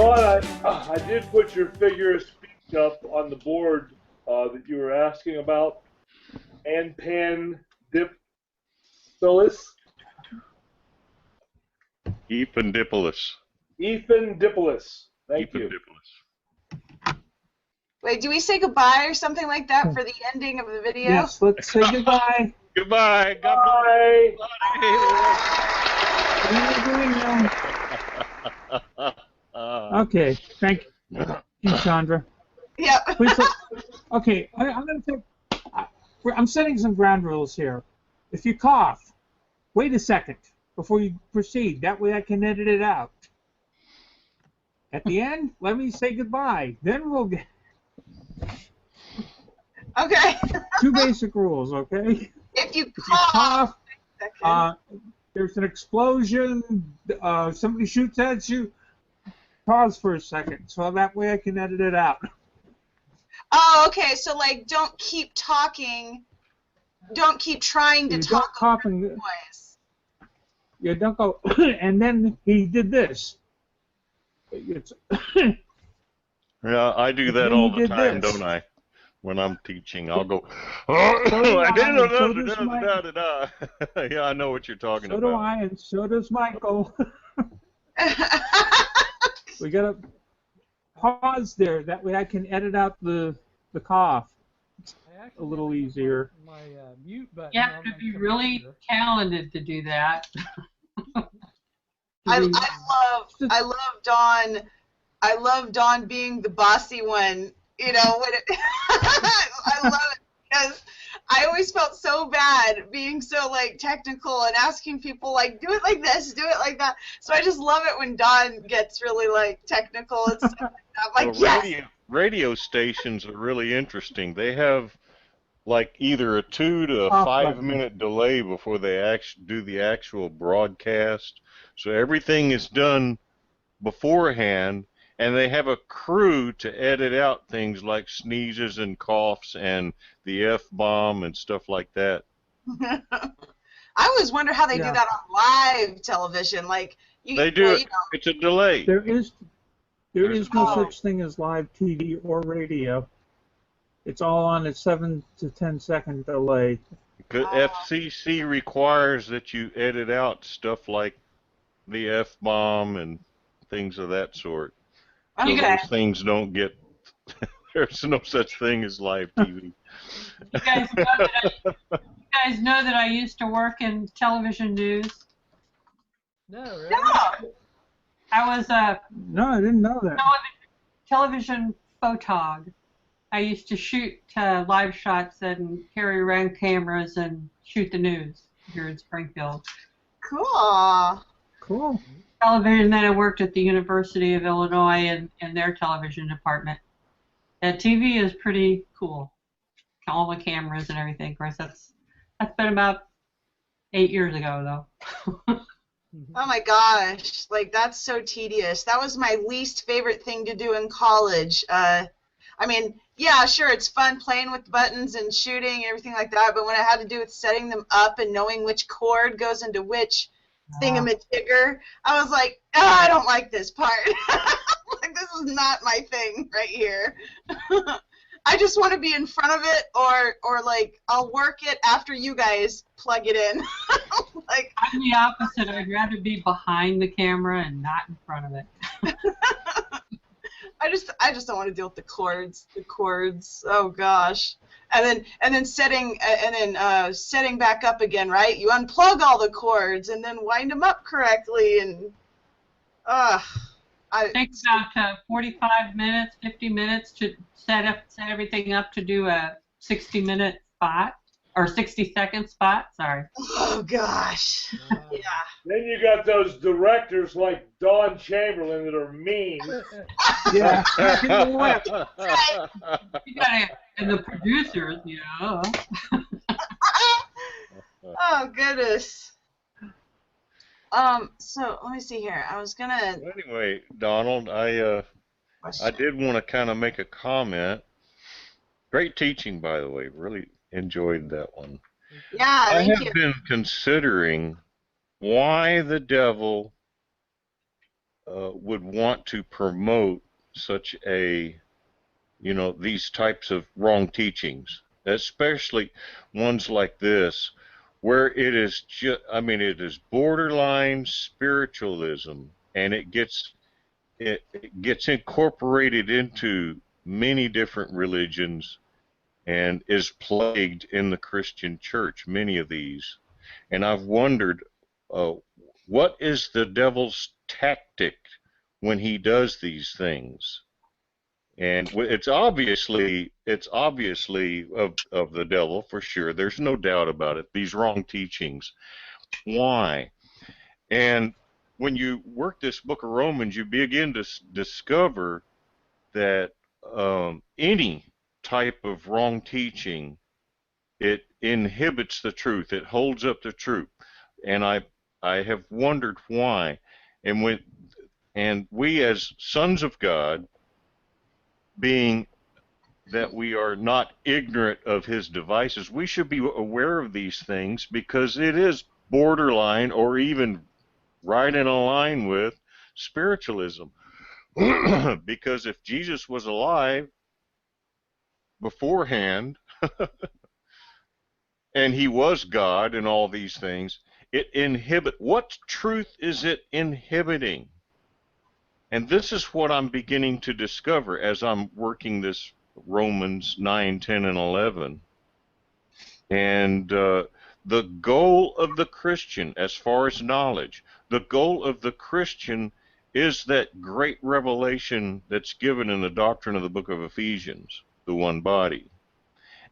Dawn, I did put your figure of speech up on the board that you were asking about. Anpan Dippolis. Ependipolus. Ethan Dippolis. Thank you. Wait, do we say goodbye or something like that for the ending of the video? Yes, let's say goodbye. Goodbye. Bye. What are you doing now? Okay, thank you, Chandra. Yeah. Please okay, I'm going to take. I'm setting some ground rules here. If you cough, wait a second before you proceed. That way I can edit it out. At the end, let me say goodbye. Then we'll get. Okay. Two basic rules, okay? If you If you cough, cough, there's an explosion, somebody shoots at you, pause for a second, so that way I can edit it out. oh, okay. So like, don't keep talking. Don't keep trying to You talk don't over coughing. the voice. You don't go, and then he did this. It's Yeah, I do that Then all he the did time, this. don't I? When I'm teaching, I'll go. So does Mike. Yeah, I know what you're talking So about. do I, and so does Michael. We gotta pause there. That way I can edit out the cough. A little easier. My mute button. You have to be really talented to do that. I love Dawn. I love Dawn being the bossy one. You know, when it, I love it because I always felt so bad being so like technical and asking people like, do it like this, do it like that. So I just love it when Dawn gets really like technical and stuff like that. I'm like, Well, yes. radio stations are really interesting. They have like either a 2 to Off 5 button. minute delay before they do the actual broadcast. So everything is done beforehand, and they have a crew to edit out things like sneezes and coughs and the F-bomb and stuff like that. I always wonder how they do Yeah. that on live television. Like They do well, it. you know, It's a delay. There is There's no no- such thing as live TV or radio. It's all on a 7 to 10 second delay. Because FCC requires that you edit out stuff like the F-bomb and things of that sort. So okay. those things don't get. There's no such thing as live TV. You guys know that I used to work in television news. No, really? No. I was a No, I didn't know that. television photog. I used to shoot live shots and carry around cameras and shoot the news here in Springfield. Cool. Cool. Television, then I worked at the University of Illinois in their television department. And TV is pretty cool. All the cameras and everything. Of course, that's been about 8 years ago, though. Oh my gosh, like that's so tedious. That was my least favorite thing to do in college. I mean, yeah, sure, it's fun playing with buttons and shooting and everything like that, but when it had to do with setting them up and knowing which cord goes into which thingamajigger, I was like, I don't like this part. Like, this is not my thing right here. I just want to be in front of it, or like I'll work it after you guys plug it in. Like, I'm the opposite. I'd rather be behind the camera and not in front of it. I just don't want to deal with the cords. The cords. Oh gosh. And then setting back up again, right? You unplug all the cords and then wind them up correctly, and It takes about 45 minutes, 50 minutes to set everything up to do a 60-minute spot or 60-second spot. Sorry. oh gosh. Yeah. Then you got those directors like Don Chamberlain that are mean. Yeah. You gotta, and the producers, you know. Oh goodness. So let me see here. I was gonna. Anyway, Donald, I did want to kind of make a comment. Great teaching, by the way. Really enjoyed that one. Yeah, I thank have you. been considering why the devil would want to promote such a, these types of wrong teachings, especially ones like this, where it is it is borderline spiritualism, and it gets incorporated into many different religions and is plagued in the Christian church, many of these. And I've wondered, uh, what is the devil's tactic when he does these things? And it's obviously of the devil for sure. There's no doubt about it. These wrong teachings. Why? And when you work this book of Romans, you begin to discover that any type of wrong teaching, it inhibits the truth. It holds up the truth. And I have wondered why. And we as sons of God, being that we are not ignorant of his devices, we should be aware of these things, because it is borderline or even right in a line with spiritualism. Because if Jesus was alive beforehand and he was God and all these things, what truth is it inhibiting? And this is what I'm beginning to discover as I'm working this Romans 9, 10, and 11. And the goal of the Christian, as far as knowledge, the goal of the Christian is that great revelation that's given in the doctrine of the book of Ephesians, the one body.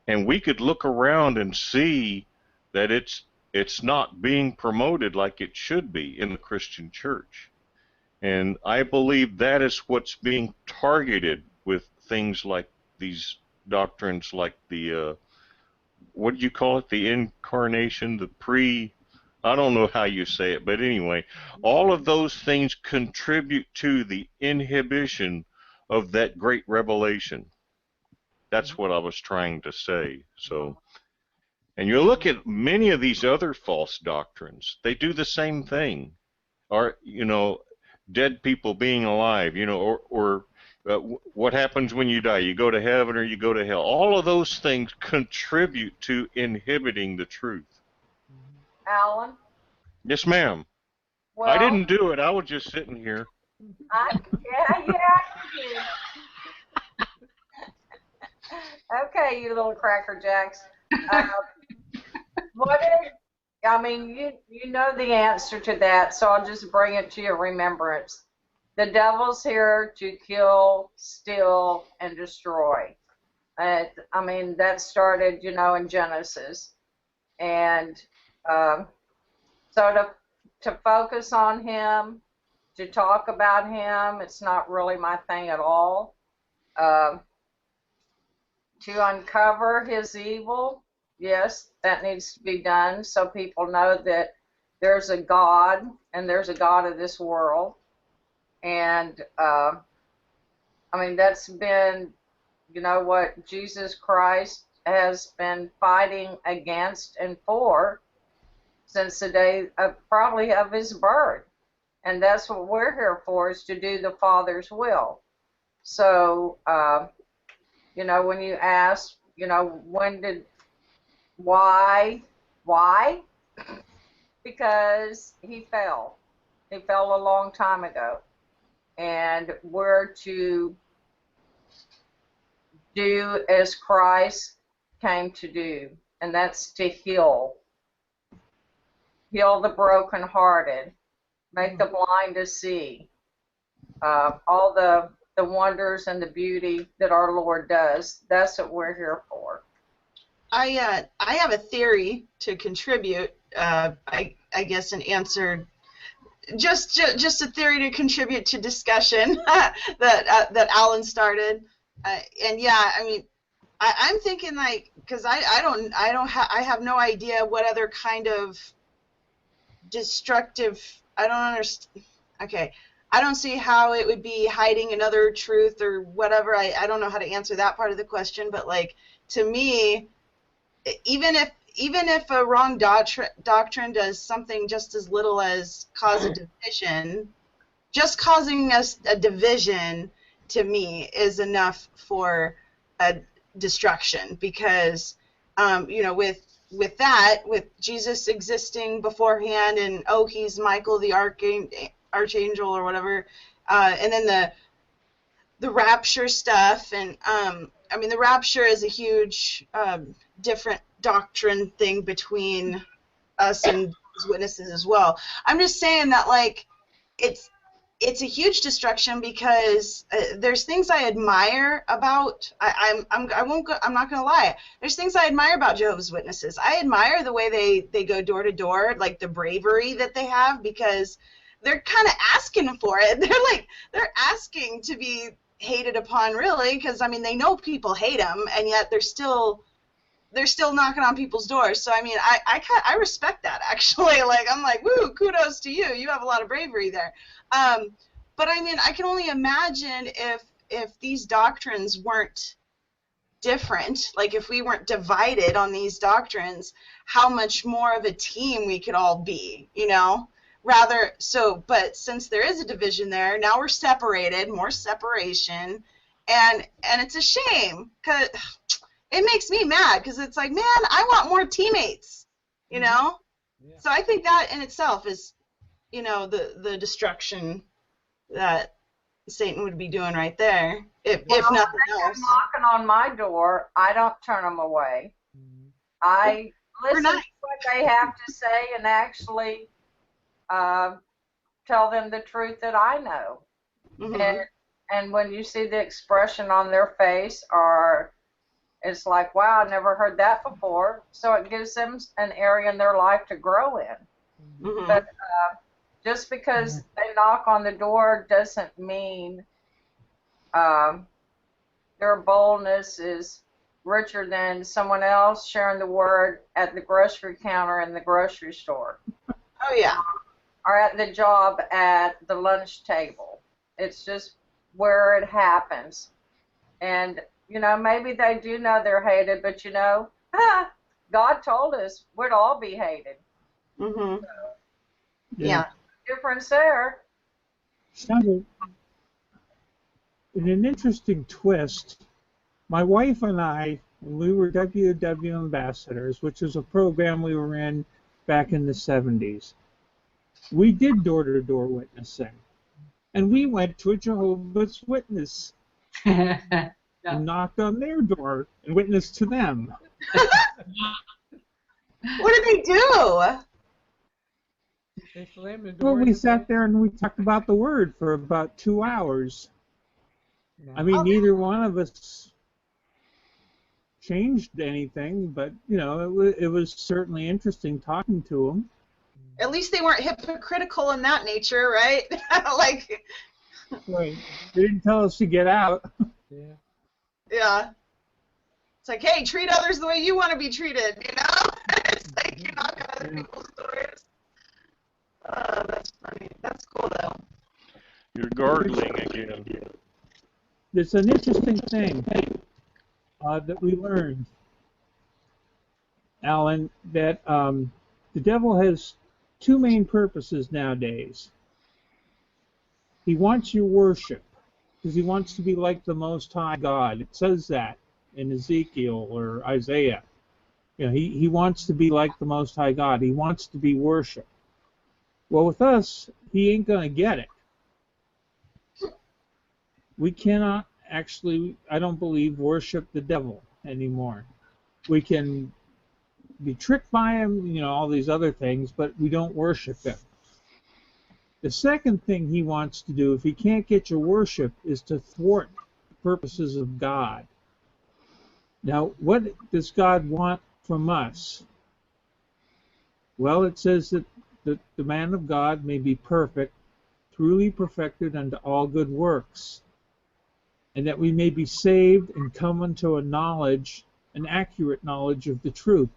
And we could look around and see that it's not being promoted like it should be in the Christian church. And I believe that is what's being targeted with things like these doctrines, like the, what do you call it, the incarnation, I don't know how you say it, but anyway, all of those things contribute to the inhibition of that great revelation. That's what I was trying to say. So, and you look at many of these other false doctrines, they do the same thing. Or, dead people being alive, or what happens when you die? You go to heaven or you go to hell. All of those things contribute to inhibiting the truth. Alan? Yes, ma'am. Well, I didn't do it. I was just sitting here. Yeah, you did. Okay, you little cracker jacks. You know the answer to that, so I'll just bring it to your remembrance. The devil's here to kill, steal, and destroy. That started, in Genesis. And so to focus on him, to talk about him, it's not really my thing at all. To uncover his evil, yes, that needs to be done so people know that there's a God and there's a God of this world. And that's been, what Jesus Christ has been fighting against and for since the day probably of his birth. And that's what we're here for, is to do the Father's will. So, when you ask, why? Because he fell. He fell a long time ago. And we're to do as Christ came to do, and that's to heal. Heal the brokenhearted, make the blind to see. All the wonders and the beauty that our Lord does. That's what we're here for. I have a theory to contribute. I guess an answer, just a theory to contribute to discussion that Alan started. And yeah, I'm thinking because I have no idea what other kind of destructive. I don't understand. Okay. I don't see how it would be hiding another truth or whatever. I don't know how to answer that part of the question, but to me, even if a wrong doctrine does something just as little as cause a division, just causing us a division, to me, is enough for a destruction, because with that, with Jesus existing beforehand, and he's Michael the archangel or whatever, and then the rapture stuff, and the rapture is a huge different doctrine thing between us and witnesses as well. I'm just saying that, like, it's a huge destruction, because there's things I admire about. I'm not gonna lie. There's things I admire about Jehovah's Witnesses. I admire the way they go door to door, like the bravery that they have, because they're kind of asking for it. They're asking to be hated upon, really, because they know people hate them, and yet they're still knocking on people's doors. So I respect that, actually. Like, I'm like, woo, kudos to you. You have a lot of bravery there. But I can only imagine if these doctrines weren't different, like if we weren't divided on these doctrines, how much more of a team we could all be, but since there is a division there, now we're separated, more separation, and it's a shame, because it makes me mad, because it's like, man, I want more teammates, Yeah. So I think that in itself is, the destruction that Satan would be doing right there, if nothing They're else. knocking on my door. I don't turn them away. Mhm. I listen nice. to what they have to say and actually tell them the truth that I know. Mhm. And when you see the expression on their face, or it's like, wow, I never heard that before. So it gives them an area in their life to grow in. Mhm. But just because they knock on the door doesn't mean their boldness is richer than someone else sharing the word at the grocery counter in the grocery store, Oh yeah. or at the job at the lunch table. It's just where it happens. And, maybe they do know they're hated, but God told us we'd all be hated. Mhm. Yeah. Difference there. So, in an interesting twist, my wife and I, when we were WW Ambassadors, which is a program we were in back in the 70s, we did door-to-door witnessing. And we went to a Jehovah's Witness Yeah. and knocked on their door and witnessed to them. What did they do? They slammed the door. Well, in we your sat face. there and we talked about the Word for about 2 hours. No. I mean, Oh. neither one of us changed anything, but, it was certainly interesting talking to them. At least they weren't hypocritical in that nature, right? Like, Right. They didn't tell us to get out. Yeah. yeah. It's like, hey, treat others the way you want to be treated, It's like you're not going to other people's doors. That's funny. That's cool, though. You're gargling again. It's an interesting thing that we learned, Alan, that the devil has two main purposes nowadays. He wants your worship, because he wants to be like the Most High God. It says that in Ezekiel or Isaiah. He wants to be like the Most High God. He wants to be worshipped. Well, with us, he ain't going to get it. We cannot actually, I don't believe, worship the devil anymore. We can be tricked by him, all these other things, but we don't worship him. The second thing he wants to do, if he can't get your worship, is to thwart the purposes of God. Now, what does God want from us? Well, it says that the man of God may be perfect, truly perfected unto all good works, and that we may be saved and come unto a knowledge, an accurate knowledge of the truth.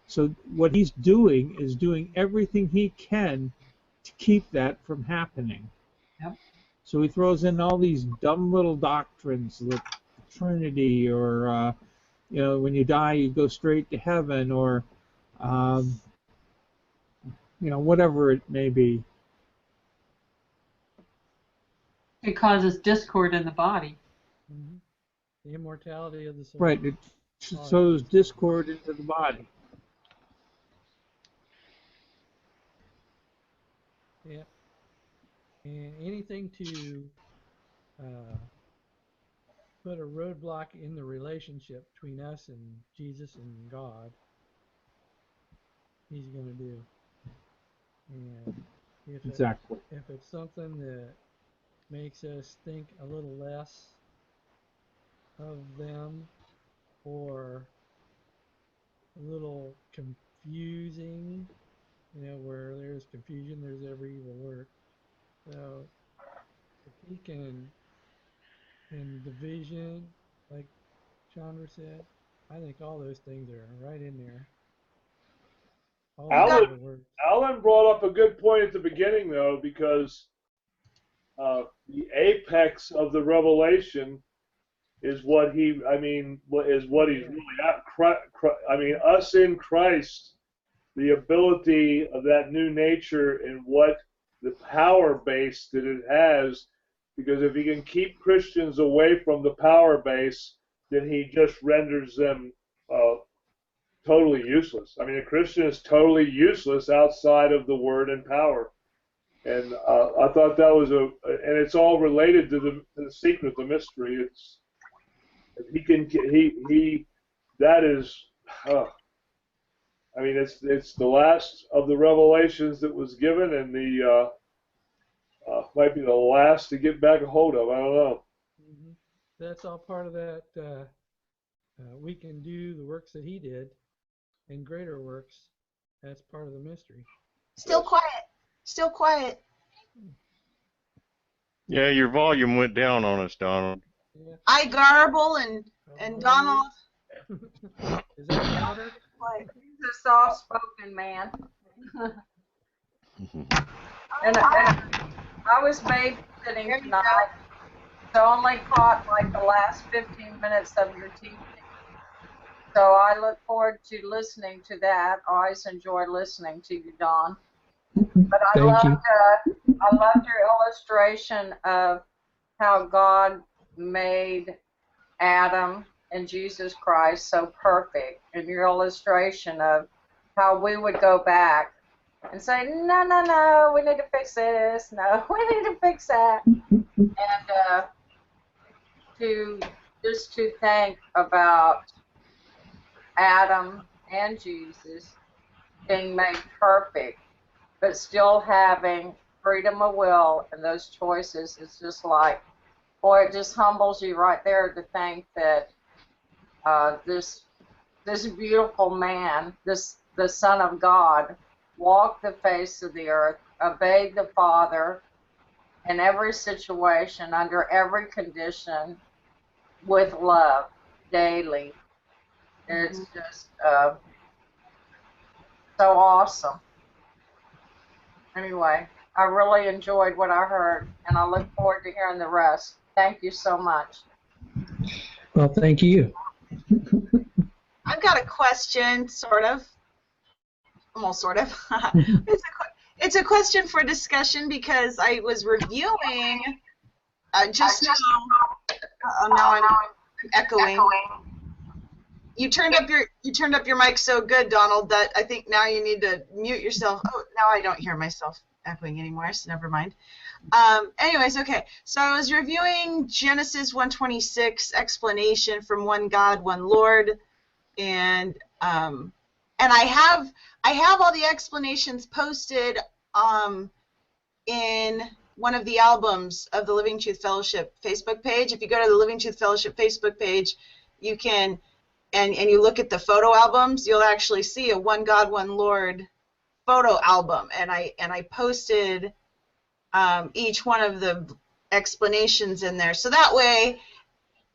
So what he's doing is doing everything he can to keep that from happening. Yep. So he throws in all these dumb little doctrines, like the Trinity, or when you die you go straight to heaven, or whatever it may be. It causes discord in the body. Mhm. The immortality of the soul. Right. It sows discord into the body. Yeah. And anything to put a roadblock in the relationship between us and Jesus and God, he's going to do. And Exactly. if it's something that makes us think a little less of them or a little confusing, where there's confusion, there's every evil work. So if he can, in division, like Chandra said, I think all those things are right in there. All those Alan, evil works. Alan brought up a good point at the beginning, though, because the apex of the revelation is what he's really at. I mean, us in Christ, the ability of that new nature and what the power base that it has, because if he can keep Christians away from the power base, then he just renders them totally useless. I mean, a Christian is totally useless outside of the word and power. And I thought that was and it's all related to the secret, the mystery. It's that is, I mean, it's the last of the revelations that was given, and the might be the last to get back a hold of. I don't know. Mm-hmm. That's all part of that. We can do the works that he did, and greater works. That's part of the mystery. Still quiet. Still quiet. Yeah, your volume went down on us, Donald. Yeah. I garble and Donald. Is that louder? Quiet. He's a soft-spoken man. And I was babysitting tonight, so I only caught like the last 15 minutes of your teaching. So I look forward to listening to that. I always enjoy listening to you, Don. But I loved your illustration of how God made Adam and Jesus Christ so perfect, and your illustration of how we would go back and say, no, we need to fix this, no, we need to fix that, and to think about Adam and Jesus being made perfect, but still having freedom of will and those choices. It's just like, boy, it just humbles you right there to think that this beautiful man, the Son of God, walked the face of the earth, obeyed the Father in every situation, under every condition, with love, daily. It's just so awesome. Anyway, I really enjoyed what I heard, and I look forward to hearing the rest. Thank you so much. Well, thank you. I've got a question, sort of. Almost sort of. It's a question for discussion because I was reviewing just now. Now I'm echoing. You turned up your mic so good, Donald, that I think now you need to mute yourself. Oh, now I don't hear myself echoing anymore, so never mind. Anyways, okay. So I was reviewing Genesis 1:26 explanation from one God, one Lord, and I have all the explanations posted in one of the albums of the Living Truth Fellowship Facebook page. If you go to the Living Truth Fellowship Facebook page, you can, and you look at the photo albums, you'll actually see a One God, One Lord photo album, and I posted each one of the explanations in there, so that way,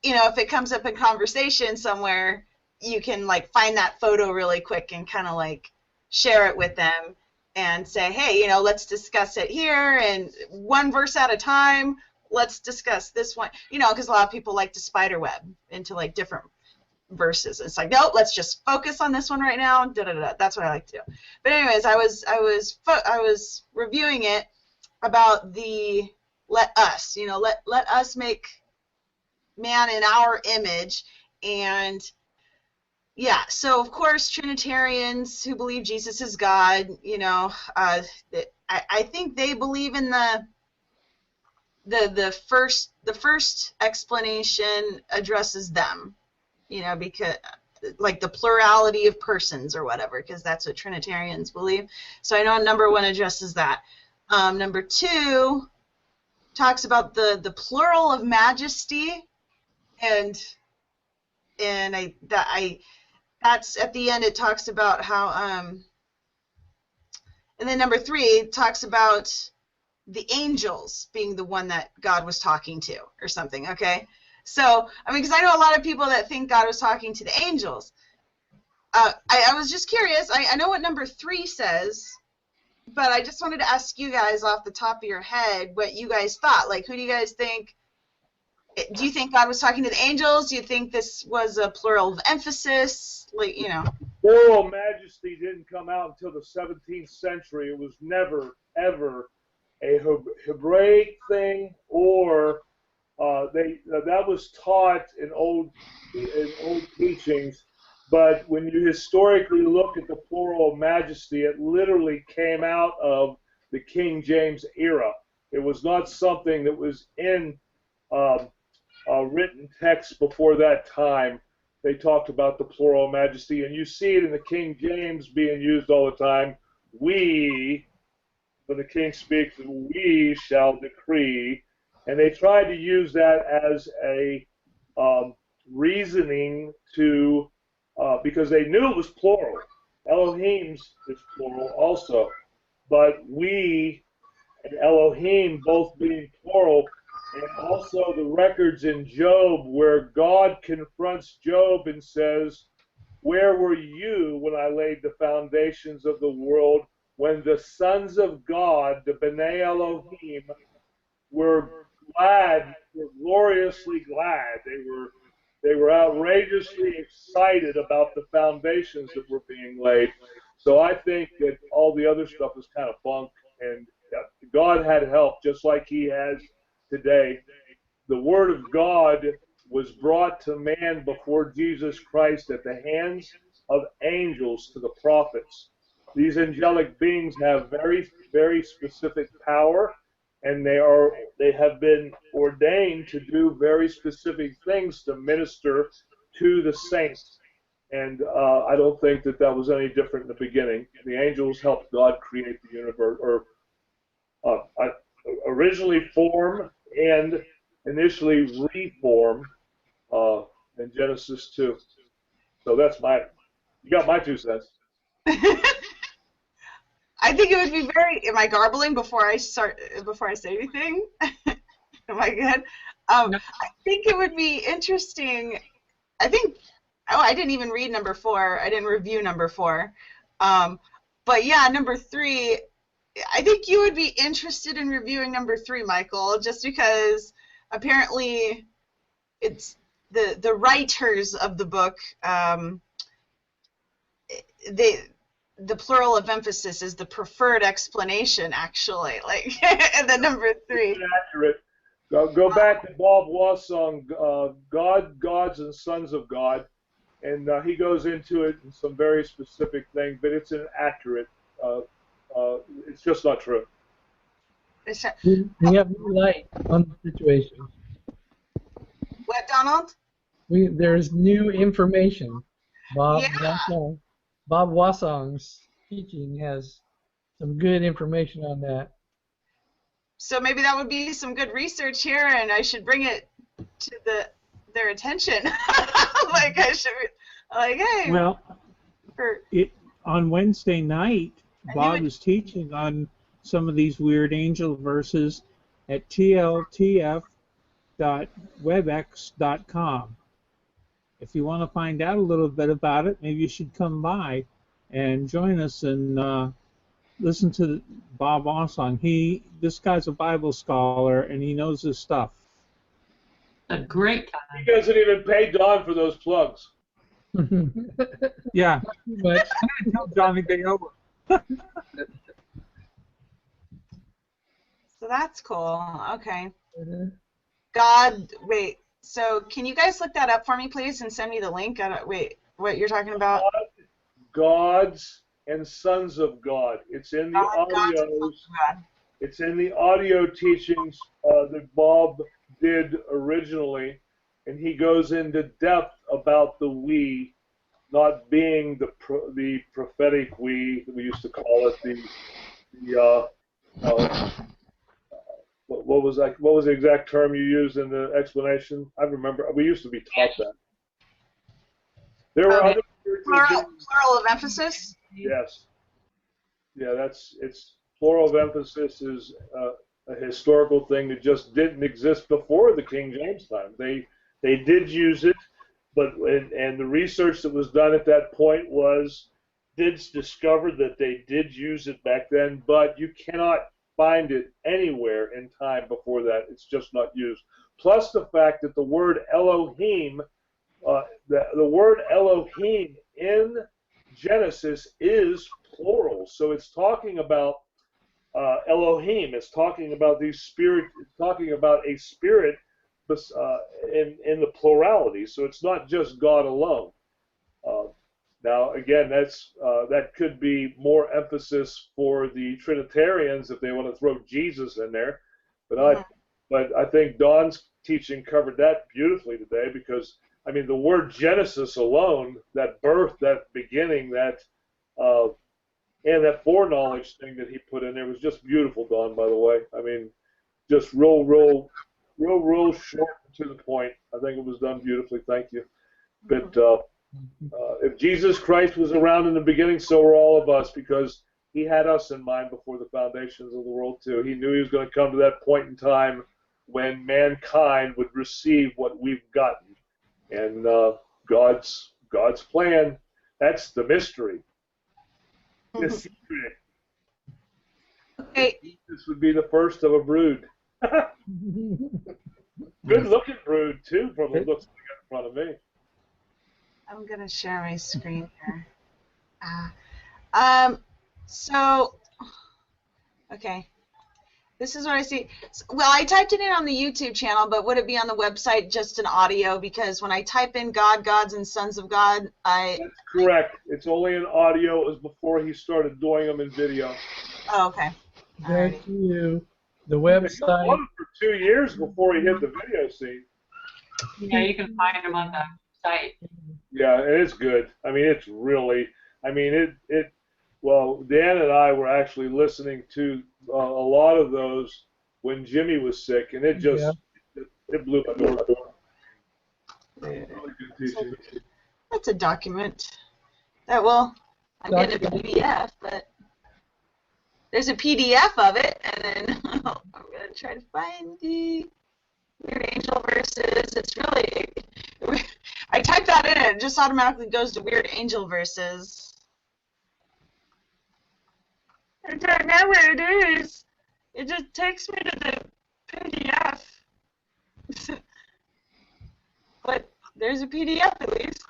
if it comes up in conversation somewhere, you can like find that photo really quick and kind of like share it with them and say, hey, let's discuss it here, and one verse at a time, let's discuss this one, because a lot of people like to spiderweb into like different verses. It's like, nope, let's just focus on this one right now. That's what I like to do. But anyways, I was reviewing it about the let us, let us make man in our image. And yeah, so of course Trinitarians who believe Jesus is God, I think they believe in the first explanation addresses them, because like the plurality of persons or whatever, because that's what Trinitarians believe. So I know number 1 addresses that. Number 2 talks about the plural of majesty, and that's at the end. It talks about how and then number 3 talks about the angels being the one that God was talking to or something. Okay, so because I know a lot of people that think God was talking to the angels. I was just curious. I know what number 3 says, but I just wanted to ask you guys off the top of your head what you guys thought. Like, who do you guys think? Do you think God was talking to the angels? Do you think this was a plural of emphasis? Plural majesty didn't come out until the 17th century. It was never, ever a Hebraic thing, or that was taught in old teachings. But when you historically look at the plural majesty, it literally came out of the King James era. It was not something that was in written text before that time. They talked about the plural majesty, and you see it in the King James being used all the time. We, when the king speaks, we shall decree. And they tried to use that as a reasoning to, because they knew it was plural. Elohim's is plural also. But we and Elohim both being plural, and also the records in Job where God confronts Job and says, "Where were you when I laid the foundations of the world, when the sons of God, the B'nai Elohim, were glad, were gloriously glad. They were outrageously excited about the foundations that were being laid." So I think that all the other stuff is kind of bunk, and God had help just like he has today. The Word of God was brought to man before Jesus Christ at the hands of angels to the prophets. These angelic beings have very, very specific power, and they have been ordained to do very specific things to minister to the saints. And I don't think that was any different in the beginning. The angels helped God create the universe, or originally form and initially reform in Genesis 2. So you got my 2 cents. I think it would be very. Am I garbling before I say anything? Am I good? I think it would be interesting. I didn't even read number 4. I didn't review number 4. But yeah, number 3. I think you would be interested in reviewing number 3, Michael, just because apparently it's the writers of the book. The plural of emphasis is the preferred explanation, actually. And the number 3. Accurate. Go back to Bob Wassong, God, Gods, and Sons of God, and he goes into it in some very specific things, but it's inaccurate. It's just not true. We have new light on the situation. What, Donald? There's new information. Bob Wassong's teaching has some good information on that. So maybe that would be some good research here, and I should bring it to their attention. Hey. Well, on Wednesday night, Bob was teaching on some of these weird angel verses at tltf.webex.com. If you want to find out a little bit about it, maybe you should come by and join us and listen to Bob Wassong. This guy's a Bible scholar, and he knows his stuff. A great time. He doesn't even pay Don for those plugs. Yeah. But I'm going to tell Johnny Day over. So that's cool. Okay. Mhm. God, wait. So can you guys look that up for me, please, and send me the link? I don't, wait, what you're talking about? Gods and sons of God. It's in the Gods and audios. sons of God. It's in the audio teachings that Bob did originally, and he goes into depth about the we not being the prophetic we used to call it. What was that? What was the exact term you used in the explanation? I remember we used to be taught that. There were Okay. other Plural of emphasis? yes. Yeah, it's plural of emphasis is a historical thing that just didn't exist before the King James time. They did use it, but and the research that was done at that point did discover that they did use it back then, but you cannot find it anywhere in time before that. It's just not used. Plus the fact that the word Elohim, the word Elohim in Genesis is plural, so it's talking about Elohim. It's talking about these spirit. It's talking about a spirit in the plurality. So it's not just God alone. Now, again, that could be more emphasis for the Trinitarians if they want to throw Jesus in there. But I think Don's teaching covered that beautifully today because I mean the word Genesis alone, that birth, that beginning, that and that foreknowledge thing that he put in there was just beautiful, Don. By the way, I mean just real short to the point. I think it was done beautifully. Thank you. But if Jesus Christ was around in the beginning, so were all of us, because he had us in mind before the foundations of the world too. He knew he was going to come to that point in time when mankind would receive what we've gotten, and God's plan. That's the mystery. The secret. Okay. This would be the first of a brood. Good looking brood too, from the looks in front of me. I'm gonna share my screen here. So, okay. This is what I see. Well, I typed it in on the YouTube channel, but would it be on the website just an audio? Because when I type in God, gods, and sons of God, That's correct. It's only an audio. It was before he started doing them in video. Oh, okay. Back to you. The He website. was for 2 years before he hit the video scene. Yeah, you can find them on the site. Yeah, and it's good. I mean, it's really. I mean, Well, Dan and I were actually listening to a lot of those when Jimmy was sick, and it just it blew my door. Really good teaching. That's a document. I'm getting a PDF, but there's a PDF of it, and then I'm gonna try to find the Weird Angel Verses. It's really. I type that in, and it just automatically goes to Weird Angel Verses. I don't know where it is. It just takes me to the PDF. But there's a PDF at least.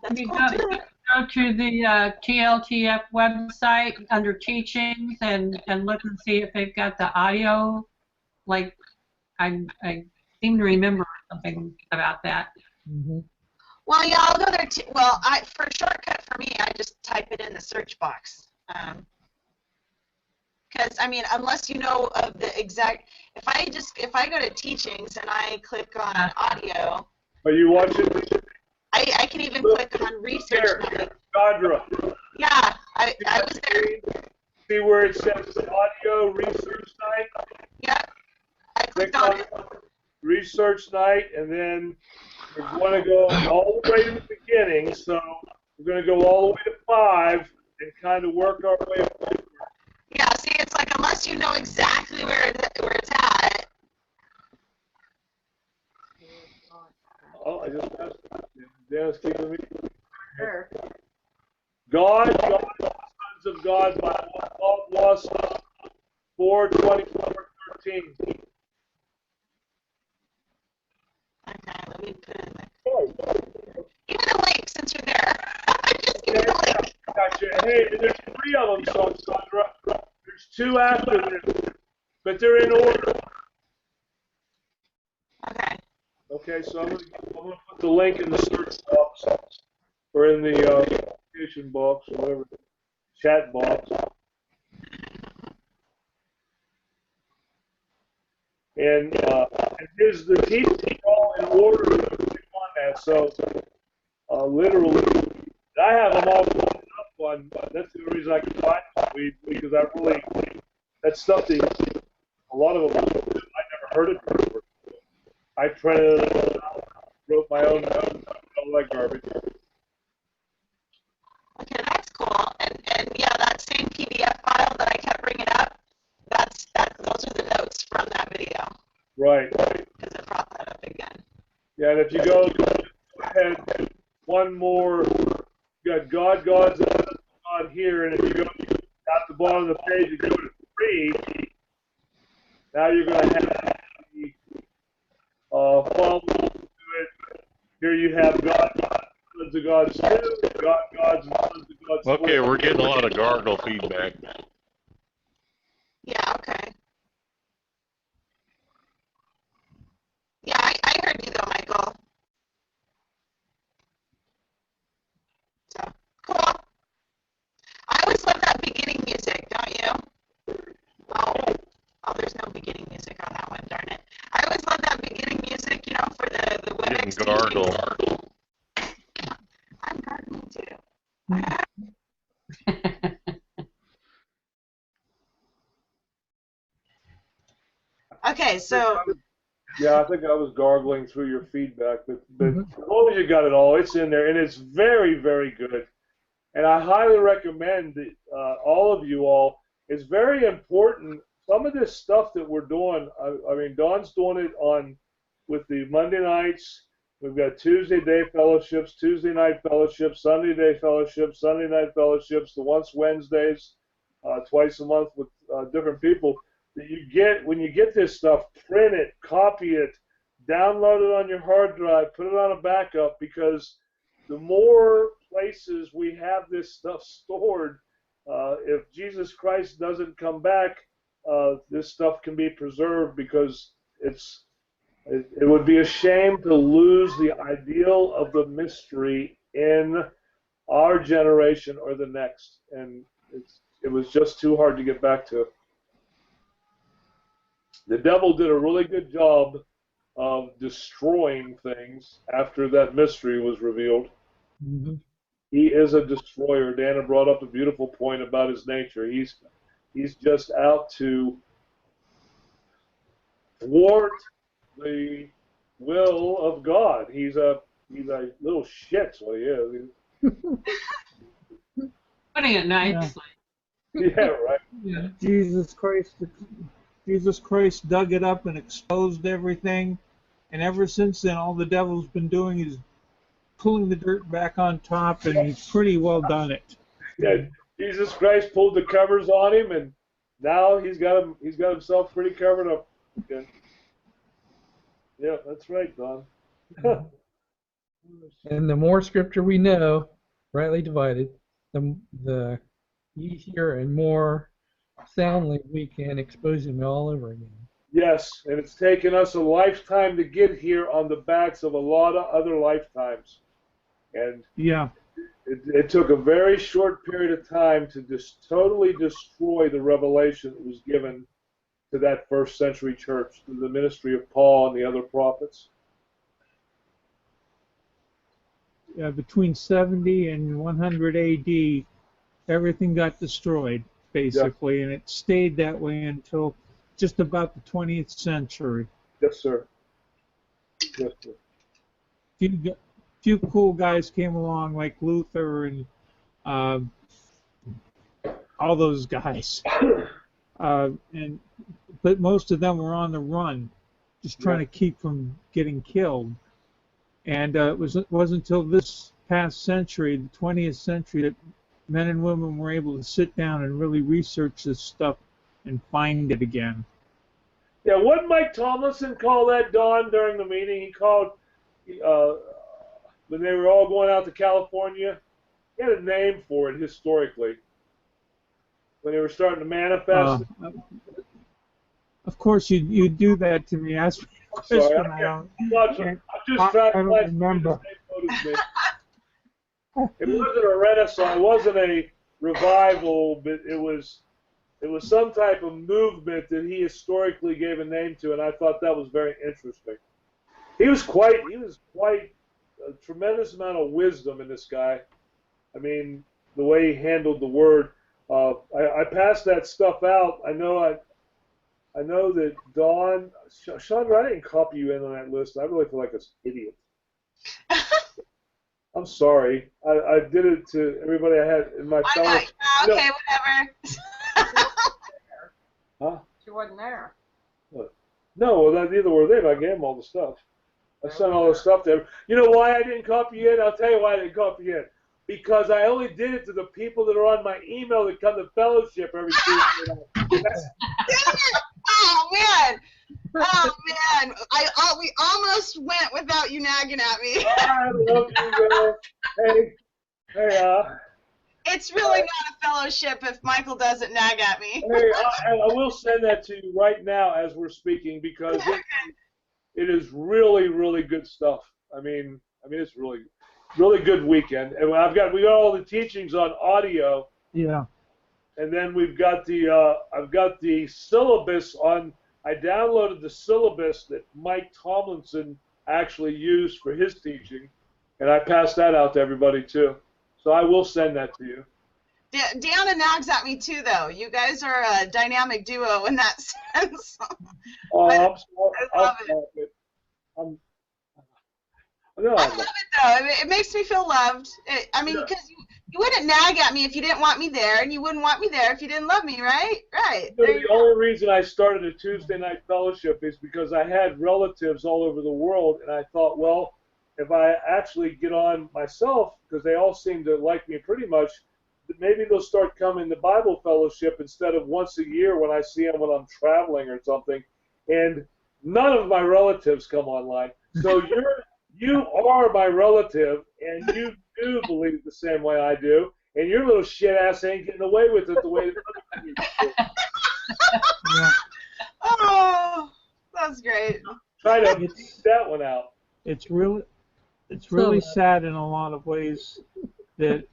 That's You cool go, too. you go to the TLTF website under teachings and look and see if they've got the audio. Like, I seem to remember something about that. Mm-hmm. Well, yeah, I'll go there too. Well, for a shortcut for me, I just type it in the search box. Because I mean, unless you know of the exact, if I go to teachings and I click on audio, Are you watching? I can even click on research. There, Chandra. Yeah, I was there. See where it says audio research night? Yeah, I clicked Click on it. Research night, and then we're going to go all the way to the beginning. So we're going to go all the way to 5 and kind of work our way forward. Yeah, see, it's like unless you know exactly where it's at. Oh, I just asked. Dan's keeping me. Sure. God, sons of God, by lost 4:24:13. Okay, let me put in the. Give me the link since you're there. Just give me the link. Gotcha. Hey, there's 3 of them, Sandra. There's 2 after this. but they're in order. Okay. Okay, so I'm gonna put the link in the search box or in the application box or whatever, chat box. And the teachers are all in order on that. So literally, I have them all put up on. That's the reason I can find them because I really that stuff that a lot of them I never heard it before. I printed it out, wrote my own notes, all that garbage. Okay, that's cool. And yeah, that same PDF file that I kept bringing up, those are the notes from that video. Right. Because it brought that up again. Yeah, and if you go ahead, one more, you got God, God's, and God here, and if you go at the bottom of the page, you go to 3, now you're going to have the follow to it. Here you have God, sons of God's 2, God, God's, and sons of God's 4. Okay, we're getting a lot of gargle feedback. Yeah, okay. Yeah, I heard you though, Michael. So, cool. I always love that beginning music, don't you? Oh, there's no beginning music on that one, darn it. I always love that beginning music, for the Getting WebEx gargle. I'm gargling too. Okay, so Yeah, I think I was gargling through your feedback, but as long as you got it all, it's in there, and it's very, very good. And I highly recommend that all of you all. It's very important. Some of this stuff that we're doing, I mean, Dawn's doing it with the Monday nights. We've got Tuesday day fellowships, Tuesday night fellowships, Sunday day fellowships, Sunday night fellowships, the once Wednesdays, twice a month with different people. That you get when you get this stuff, print it, copy it, download it on your hard drive, put it on a backup, because the more places we have this stuff stored, if Jesus Christ doesn't come back, this stuff can be preserved, because it would be a shame to lose the ideal of the mystery in our generation or the next, and it was just too hard to get back to. The devil did a really good job of destroying things after that mystery was revealed. Mm-hmm. He is a destroyer. Dana brought up a beautiful point about his nature. He's just out to thwart the will of God. He's a little shit's what he is. Putting it nicely. Yeah, right. Yeah. Jesus Christ dug it up and exposed everything, and ever since then, all the devil's been doing is pulling the dirt back on top, and he's pretty well done it. Yeah, Jesus Christ pulled the covers on him, and now he's got himself pretty covered up. Okay. Yeah, that's right, Don. And the more scripture we know, rightly divided, the easier and more soundly we can expose him all over again. Yes, and it's taken us a lifetime to get here on the backs of a lot of other lifetimes. And Yeah. it took a very short period of time to just totally destroy the revelation that was given to that first century church through the ministry of Paul and the other prophets. Yeah, between 70 and 100 AD, everything got destroyed, basically, and it stayed that way until just about the 20th century. Yes, sir. Yes, sir. Few cool guys came along, like Luther and all those guys. But most of them were on the run, just trying to keep from getting killed. And it wasn't until this past century, the 20th century, that men and women were able to sit down and really research this stuff and find it again. Yeah, what did Mike Tomlinson call that, Don, during the meeting? He called, when they were all going out to California, he had a name for it historically. When they were starting to manifest. Of course, you do that to me. Ask me a Sorry, question. I'm just I trying to don't play remember. the same boat as me. It wasn't a renaissance. It wasn't a revival, but it was some type of movement that he historically gave a name to, and I thought that was very interesting. He was quite a tremendous amount of wisdom in this guy. I mean, the way he handled the word. I passed that stuff out. I know that Dawn, Chandra, I didn't copy you in on that list. I really feel like an idiot. I'm sorry. I did it to everybody I had in my fellow. Okay, whatever. Huh? She wasn't there. No, well, neither were they. But I gave them all the stuff. I sent all the stuff to them. You know why I didn't copy you in? I'll tell you why I didn't copy you in. Because I only did it to the people that are on my email that come to fellowship every Tuesday night. Oh man! Oh man! We almost went without you nagging at me. I love you, girl. Hey. It's really not a fellowship if Michael doesn't nag at me. Hey, I will send that to you right now as we're speaking because it is really, really good stuff. I mean, it's really, really good weekend. And we got all the teachings on audio. Yeah. And then we've got I've got the syllabus on. I downloaded the syllabus that Mike Tomlinson actually used for his teaching, and I passed that out to everybody too. So I will send that to you. Deanna nags at me too, though. You guys are a dynamic duo in that sense. Oh, I'm sorry. I love it. I love it, though. It makes me feel loved. Because you wouldn't nag at me if you didn't want me there, and you wouldn't want me there if you didn't love me, right? Right. The only reason I started a Tuesday night fellowship is because I had relatives all over the world, and I thought, well, if I actually get on myself, because they all seem to like me pretty much, maybe they'll start coming to Bible fellowship instead of once a year when I see them when I'm traveling or something. And none of my relatives come online. So you are my relative, and you do believe the same way I do, and your little shit ass ain't getting away with it the way that other people do. Yeah. Oh, that's great. Try to get that one out. It's really sad in a lot of ways that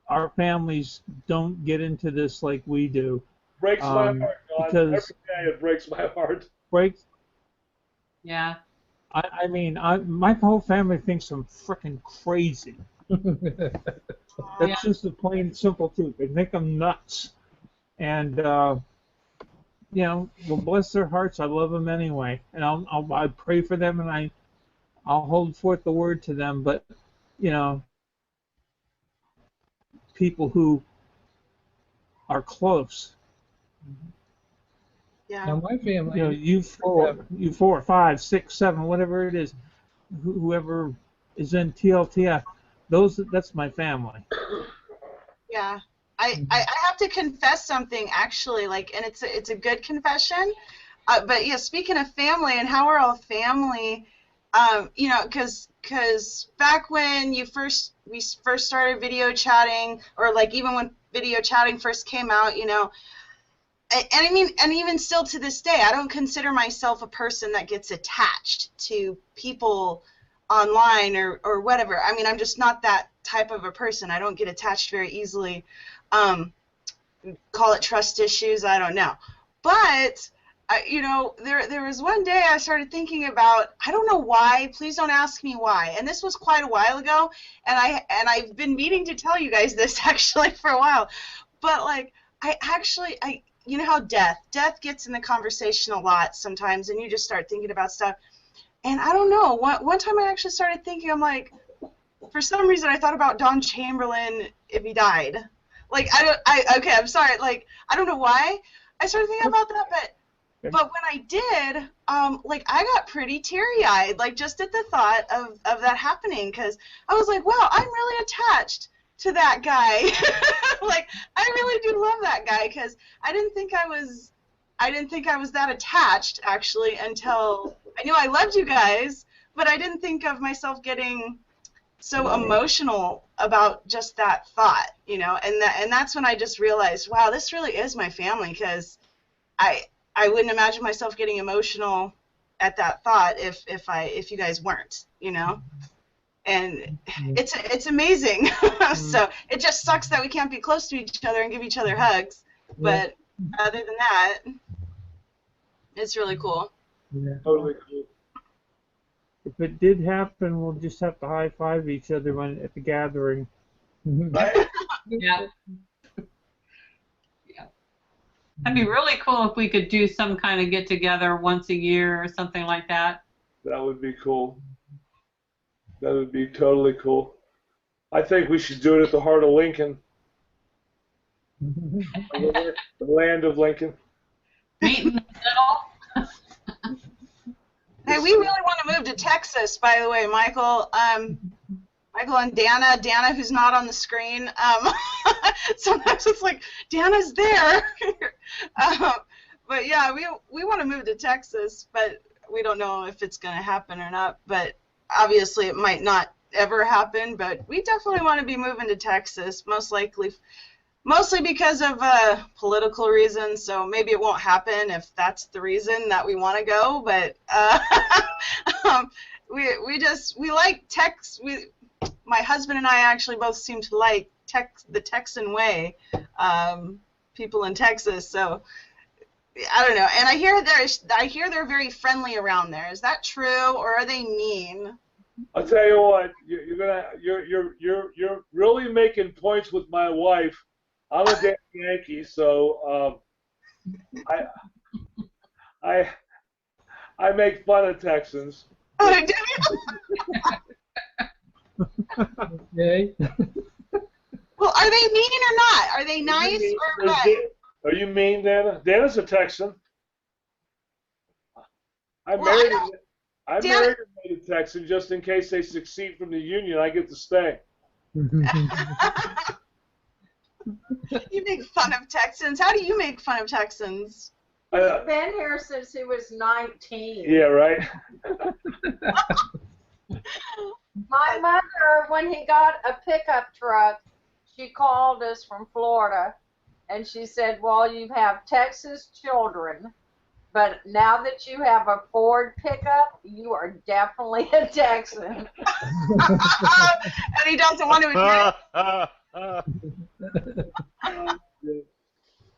our families don't get into this like we do. Breaks my heart, John. Because every day it breaks my heart. Breaks. Yeah. My whole family thinks I'm freaking crazy. That's just the plain and simple truth. They think I'm nuts. And, well, bless their hearts. I love them anyway. And I pray for them, and I'll hold forth the word to them. But, people who are close. Yeah. Now my family. You four, 5, 6, 7, whatever it is, whoever is in TLTF, that's my family. Yeah. I have to confess something actually, and it's a good confession. But yeah, speaking of family and how we're all family, because back when we first started video chatting, or even when video chatting first came out, and even still to this day, I don't consider myself a person that gets attached to people online or whatever. I'm just not that type of a person. I don't get attached very easily. Call it trust issues, I don't know. But there was one day I started thinking about, I don't know why, please don't ask me why, and this was quite a while ago, and I've been meaning to tell you guys this actually for a while, but you know how death gets in the conversation a lot sometimes, and you just start thinking about stuff, and I don't know, one time I actually started thinking, I'm like, for some reason I thought about Don Chamberlain if he died. I'm sorry, I don't know why I started thinking about that, but when I did, I got pretty teary-eyed, just at the thought of that happening, because I was like, wow, I'm really attached to that guy. I really do love that guy, because I didn't think I was that attached, actually, until I knew I loved you guys, but I didn't think of myself getting so emotional about just that thought, and that's when I just realized, wow, this really is my family, because I I wouldn't imagine myself getting emotional at that thought if you guys weren't, you know. And it's amazing. So it just sucks that we can't be close to each other and give each other hugs. But other than that, it's really cool. Yeah. Totally cool. If it did happen, we'll just have to high five each other when at the gathering. Yeah. Yeah. That'd be really cool if we could do some kind of get together once a year or something like that. That would be cool. That would be totally cool. I think we should do it at the heart of Lincoln, the land of Lincoln. Meet in the middle. Hey, we really want to move to Texas, by the way, Michael. Michael and Dana, who's not on the screen. Sometimes it's like, Dana's there. But yeah, we want to move to Texas, but we don't know if it's going to happen or not. But obviously it might not ever happen, but we definitely want to be moving to Texas, mostly because of political reasons. So maybe it won't happen if that's the reason that we want to go. But we like Tex. My husband and I actually both seem to like the Texan way, people in Texas. So I don't know. And I hear they're very friendly around there. Is that true, or are they mean? I'll tell you what, you're really making points with my wife. I'm a damn Yankee, so I make fun of Texans. Oh, do you? Okay. Well, are they mean or not? Are they nice or what? Are you mean, Dana? Dana's a Texan. I Well, married Dana- a Texan just in case they succeed from the union. I get to stay. You make fun of Texans. How do you make fun of Texans? He's been here since he was 19. Yeah, right. My mother, when he got a pickup truck, she called us from Florida, and she said, well, you have Texas children, but now that you have a Ford pickup, you are definitely a Texan. And he doesn't want to admit.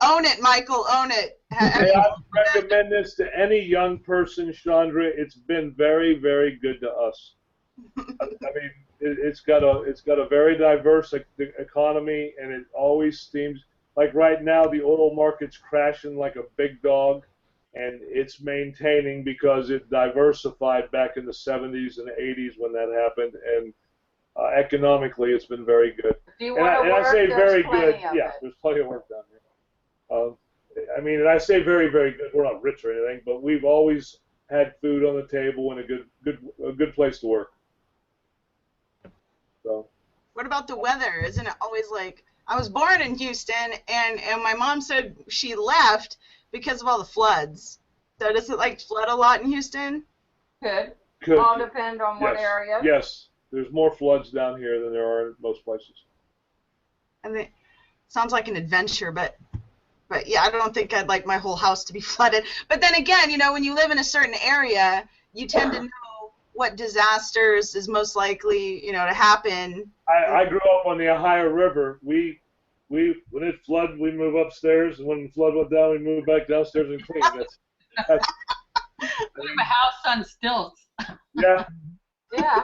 Own it, Michael. Own it. Hey, I would recommend this to any young person, Chandra. It's been very, very good to us. I mean, it's got a very diverse economy, and it always seems like right now the oil market's crashing like a big dog, and it's maintaining because it diversified back in the 70s and 80s when that happened, and economically it's been very good. If you And want to work, I say very there's good. plenty of Yeah, it. there's plenty of work down here. I mean, and I say very, very good. We're not rich or anything, but we've always had food on the table and a good place to work. So. What about the weather? Isn't it always like, I was born in Houston, and my mom said she left because of all the floods. So does it like flood a lot in Houston? Could. Could. All depend on what area. Yes, there's more floods down here than there are in most places. And it sounds like an adventure, but yeah, I don't think I'd like my whole house to be flooded. But then again, you know, when you live in a certain area, you tend to know what disasters is most likely, you know, to happen. I grew up on the Ohio River. We when it flooded, we move upstairs, and when the flood went down, we moved back downstairs and clean. That's We have a house on stilts. yeah. Yeah.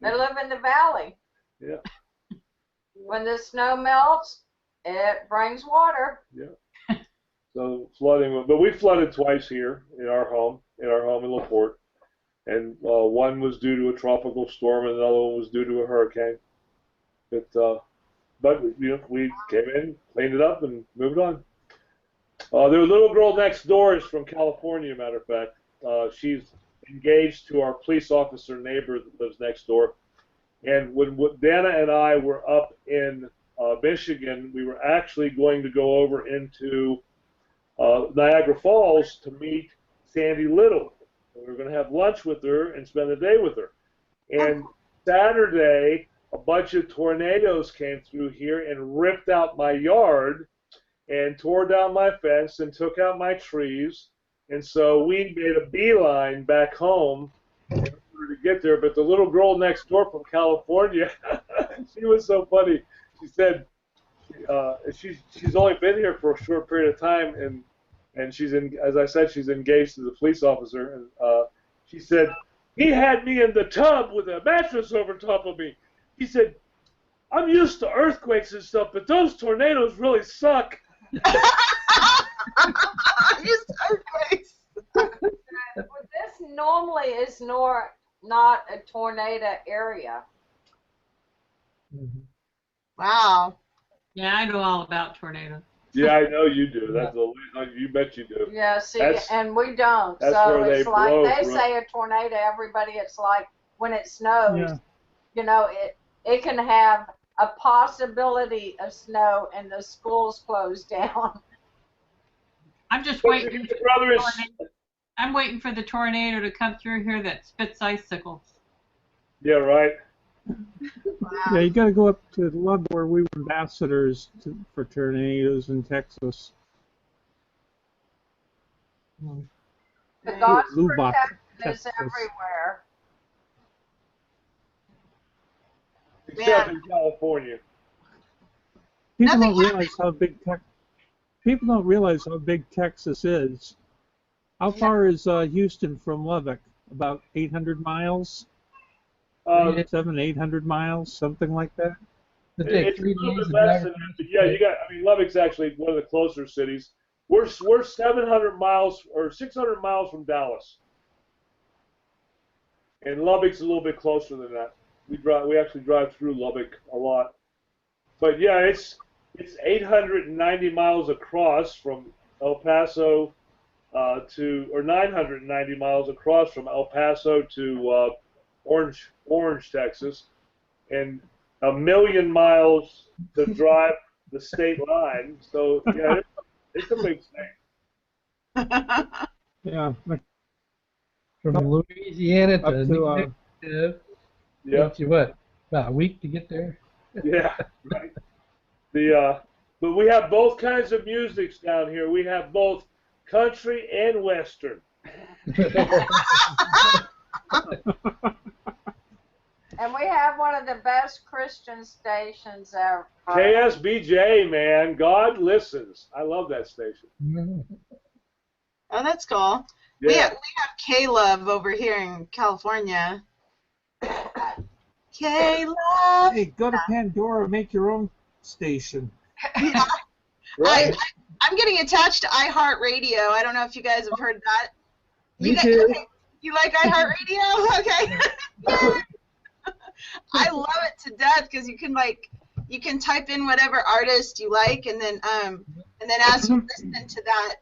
They live in the valley. Yeah. When the snow melts, it brings water. Yeah. So flooding, but we flooded twice here in our home in LaPorte, and one was due to a tropical storm, and another one was due to a hurricane. But you know, we came in, cleaned it up, and moved on. The little girl next door is from California, matter of fact. She's engaged to our police officer neighbor that lives next door. And when Dana and I were up in Michigan, we were actually going to go over into Niagara Falls to meet Sandy Little. We were going to have lunch with her and spend the day with her. And Saturday, a bunch of tornadoes came through here and ripped out my yard and tore down my fence and took out my trees And so we made a beeline back home in order to get there. But the little girl next door from California, she was so funny. She said she's only been here for a short period of time, and she's as I said, she's engaged as a police officer. And she said, he had me in the tub with a mattress over top of me. He said, I'm used to earthquakes and stuff, but those tornadoes really suck. Used to earthquakes. This normally is not a tornado area. Wow. Yeah, I know all about tornadoes. Yeah, I know you do. You bet you do. Yeah, see, That's- and we don't. that's So where they it's like blow they through. say a tornado, everybody, it's like when it snows, Yeah. you know, it can have a possibility of snow and the schools closed down. I'm just But waiting. your brother is. I'm waiting for the tornado to come through here that spits icicles. Yeah, right. Yeah, you got to go up to Lubbock where we were ambassadors for tornadoes in Texas. The God's Lubbock, protection is Texas. everywhere. Except in California. People Nothing don't realize how big people don't realize how big Texas is. How far is Houston from Lubbock? About 800 miles? 800 miles, something like that. It'd take It's 3 a little days bit to less drive. than that, but yeah, you got. I mean, Lubbock's actually one of the closer cities. We're 700 miles or 600 miles from Dallas, and Lubbock's a little bit closer than that. We actually drive through Lubbock a lot, but yeah, it's 890 miles across from El Paso or 990 miles across from El Paso to Orange, Texas, and 1,000,000 miles to drive the state line. So yeah, it's a big state. Yeah, From Louisiana up to to New Mexico. Yeah, Takes you what? About a week to get there? yeah, right. But we have both kinds of musics down here. We have both country and western. And we have one of the best Christian stations ever. KSBJ, man, God listens. I love that station. Oh, that's cool. Yeah. We have K-Love over here in California. K-Love. hey, go to Pandora, make your own station. Right. I'm getting attached to iHeartRadio. I don't know if you guys have heard that. Me You guys, too. okay, you like iHeartRadio? Okay. Yay. I love it to death because you can type in whatever artist you like, and then as you listen to that,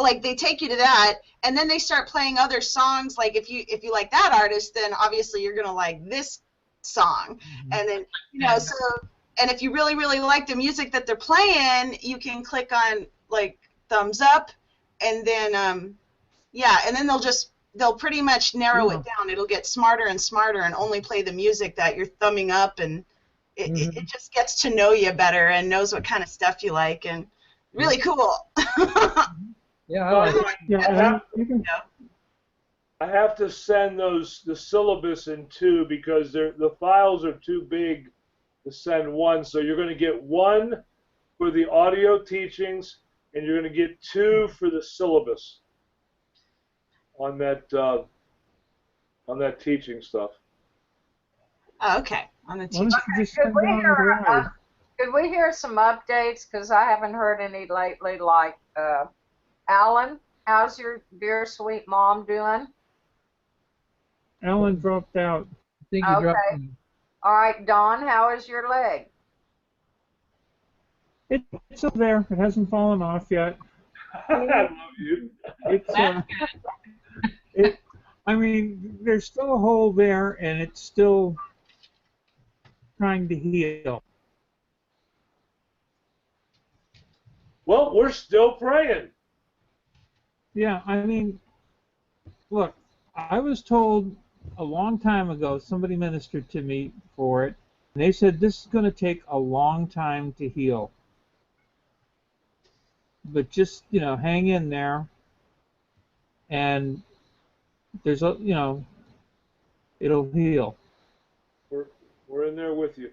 like they take you to that, and then they start playing other songs. Like if you like that artist, then obviously you're gonna like this song, and then so. And if you really, really like the music that they're playing, you can click on like thumbs up, and then and then they'll pretty much narrow it down. It'll get smarter and smarter, and only play the music that you're thumbing up, and it just gets to know you better and knows what kind of stuff you like, and really cool. Yeah, I like it. Yeah, you can, I have to send the syllabus in two because the files are too big to send one. So you're going to get one for the audio teachings, and you're going to get two for the syllabus on that teaching stuff. Oh, okay. On the why don't teacher. you just send it on the live? Could we hear some updates? Because I haven't heard any lately. Like, Alan, how's your dear sweet mom doing? Alan dropped out. I think you dropped Okay. All right, Don, how is your leg? It's up there. It hasn't fallen off yet. I love you. It's I mean, there's still a hole there, and it's still trying to heal. Well, we're still praying. Yeah, I mean, look, I was told a long time ago, somebody ministered to me for it, and they said this is going to take a long time to heal. But just, hang in there. and there's a it'll heal. We're in there with you.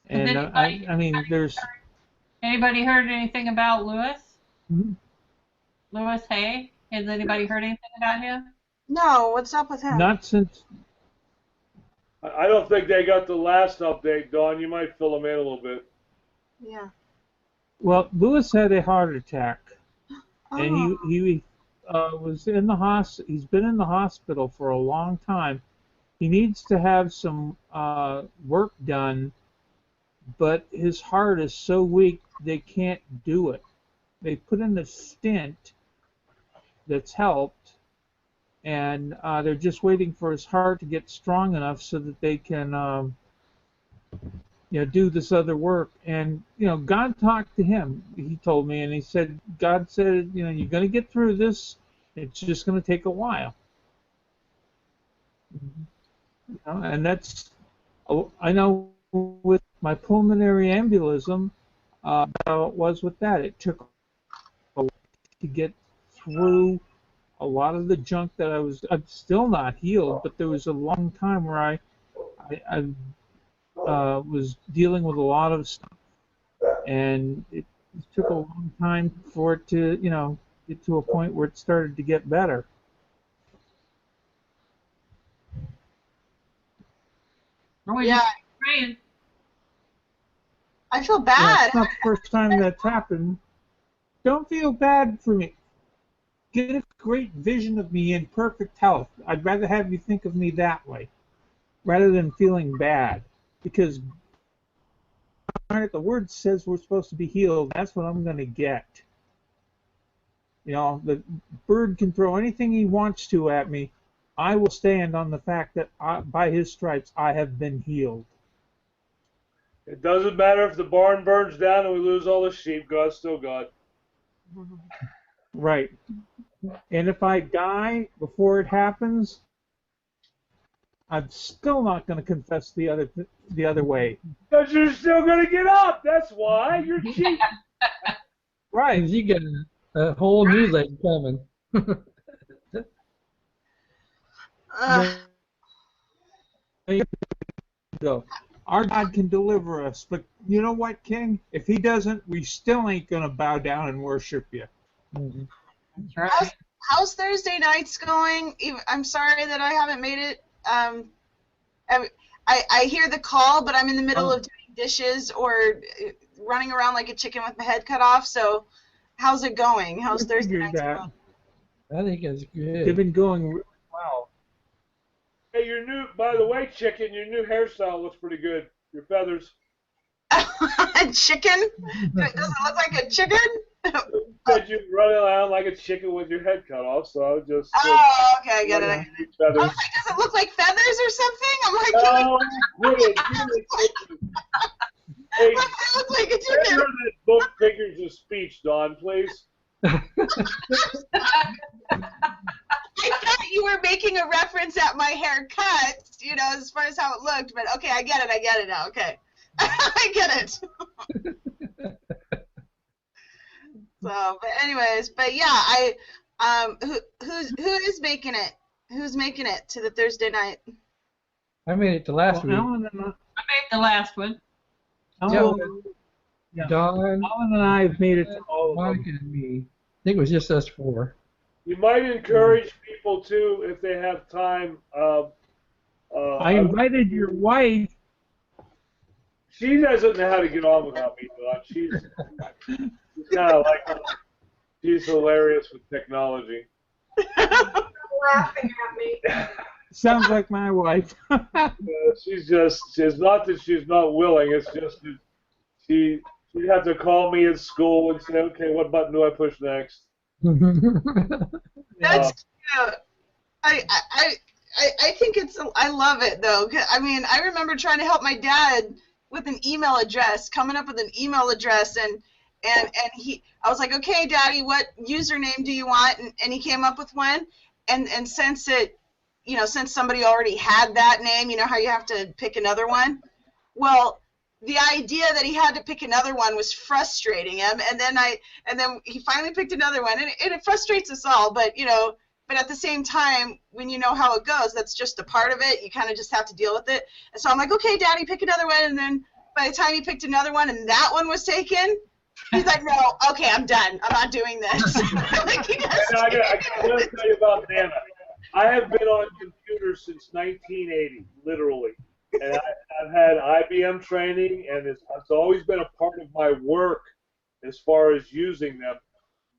And I mean, there's. Anybody heard anything about Lewis? Hmm? Lewis Hay? Has anybody heard anything about him? No, what's up with him? Not since. I don't think they got the last update, Dawn. You might fill them in a little bit. Yeah. Well, Lewis had a heart attack, and Oh. he was in the hospital. He's been in the hospital for a long time. He needs to have some work done, but his heart is so weak they can't do it. They put in a stent that's helped, and they're just waiting for his heart to get strong enough so that they can do this other work. And God talked to him, he told me, and he said, God said, you're going to get through this. It's just going to take a while. And that's, I know with my pulmonary embolism, how it was with that. It took a while to get through a lot of the junk that I'm still not healed, but there was a long time where I was dealing with a lot of stuff, and it took a long time for it to, get to a point where it started to get better. Yeah. Praying. I feel Yeah, bad. it's not the first time that's happened. Don't feel bad for me. Get a great vision of me in perfect health. I'd rather have you think of me that way, rather than feeling bad, because the word says we're supposed to be healed. That's what I'm going to get. The bird can throw anything he wants to at me. I will stand on the fact that by his stripes I have been healed. It doesn't matter if the barn burns down and we lose all the sheep. God's still God. Right. And if I die before it happens, I'm still not going to confess the other way. Because you're still going to get up. That's why. You're cheap. Right. You got a whole new leg coming. There you go. Our God can deliver us, but you know what, King? If he doesn't, we still ain't going to bow down and worship you. That's right. How's Thursday nights going? I'm sorry that I haven't made it. I hear the call, but I'm in the middle of doing dishes or running around like a chicken with my head cut off. So, how's it going? How's I Thursday figured nights that. going? I think it's They've good. been going really well. Hey, by the way, chicken, your new hairstyle looks pretty good. Your feathers. Chicken? Does it look like a chicken? Said you run around like a chicken with your head cut off, so I was just. Oh, okay, I get it. I Feathers. was like, does it look like feathers or something? I'm like, Oh, good. Hey, does it look like a I chicken? heard that book figures of speech, Don, please. I thought you were making a reference at my haircut, as far as how it looked, but okay, I get it now, okay. I get it. So, but anyways, yeah, who is making it? Who's making it to the Thursday night? I made it to last Well, week. Alan and I made the last one. Yeah. Dawn, Alan and I have made it to all of Monica, them. and me. I think it was just us four. You might encourage people too, if they have time. I invited your wife. She doesn't know how to get on without me, Don. She's kind of like she's hilarious with technology. Laughing at me. Sounds like my wife. It's not that she's not willing. It's just that she'd have to call me at school and say, okay, what button do I push next? That's cute. I think I love it though. I mean, I remember trying to help my dad with an email address, coming up with an email address, and I was like, okay, Daddy, what username do you want? And he came up with one, and since since somebody already had that name, how you have to pick another one. Well, the idea that he had to pick another one was frustrating him, and then he finally picked another one, and it frustrates us all. But but at the same time, when you know how it goes, that's just a part of it. You kind of just have to deal with it. And so I'm like, okay, Daddy, pick another one. And then by the time he picked another one, and that one was taken, he's like, no, okay, I'm done. I'm not doing this. Like, I got to tell you about Nana. I have been on computers since 1980, literally. And I've had IBM training, and it's always been a part of my work as far as using them.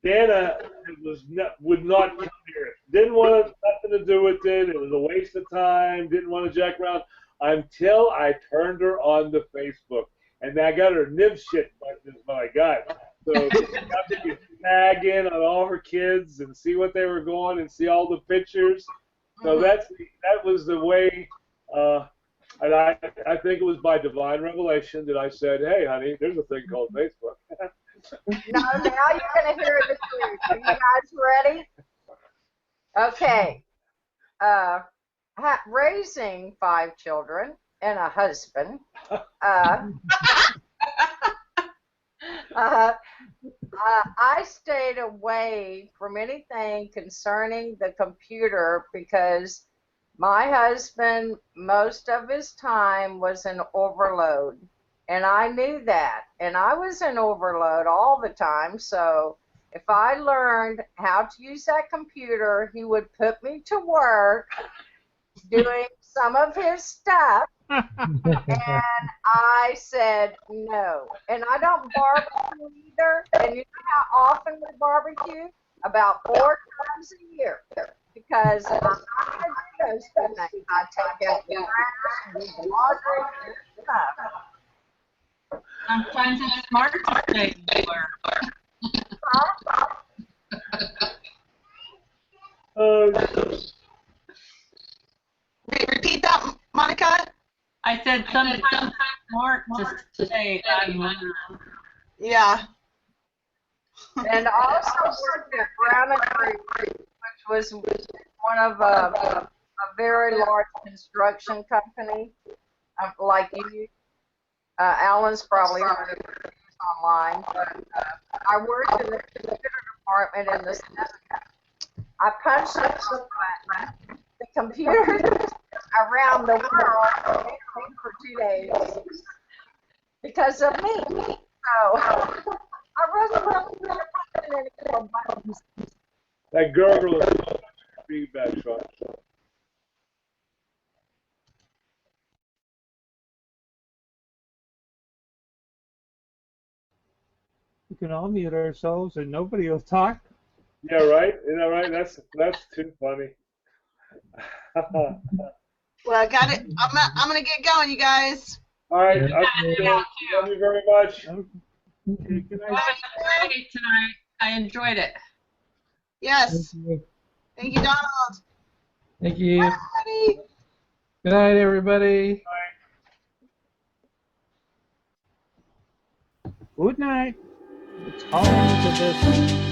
Dana would not come near it. Didn't want nothing to do with it. It was a waste of time. Didn't want to jack around until I turned her on to Facebook, and I got her nib shit button is what I got. So she got to tag in on all her kids and see what they were going and see all the pictures. So that was the way. And I think it was by divine revelation that I said, "Hey, honey, there's a thing called Facebook." No, now you're going to hear the truth. Are you guys ready? Okay. Raising 5 children and a husband. I stayed away from anything concerning the computer because my husband, most of his time was in overload. And I knew that. And I was in overload all the time. So if I learned how to use that computer, he would put me to work doing some of his stuff. And I said no. And I don't barbecue either. And you know how often we barbecue? About 4 times a year. Because I'm not going to do those things. I take out the trash, do the laundry, and stuff. Sometimes it's smart to stay Repeat that, Monica. I said sometimes it's smart to stay on. Yeah. And I also worked at Brown & Root, which was one of a very large construction company, like you. Alan's probably heard of it online, but I worked in the computer department in the I punched the button. The computer around the world for 2 days because of me. So I wasn't punching any more buttons. That gurgle is so much feedback, Sean. We can all mute ourselves and nobody will talk. Yeah, right. Isn't that right? That's too funny. Well, I got it. I'm gonna get going, you guys. All right. Okay. Love you very much. Okay, good night. Great tonight. I enjoyed it. Yes. Thank you, Donald. Thank you. Bye. Good night, everybody. Good night. It's home to this.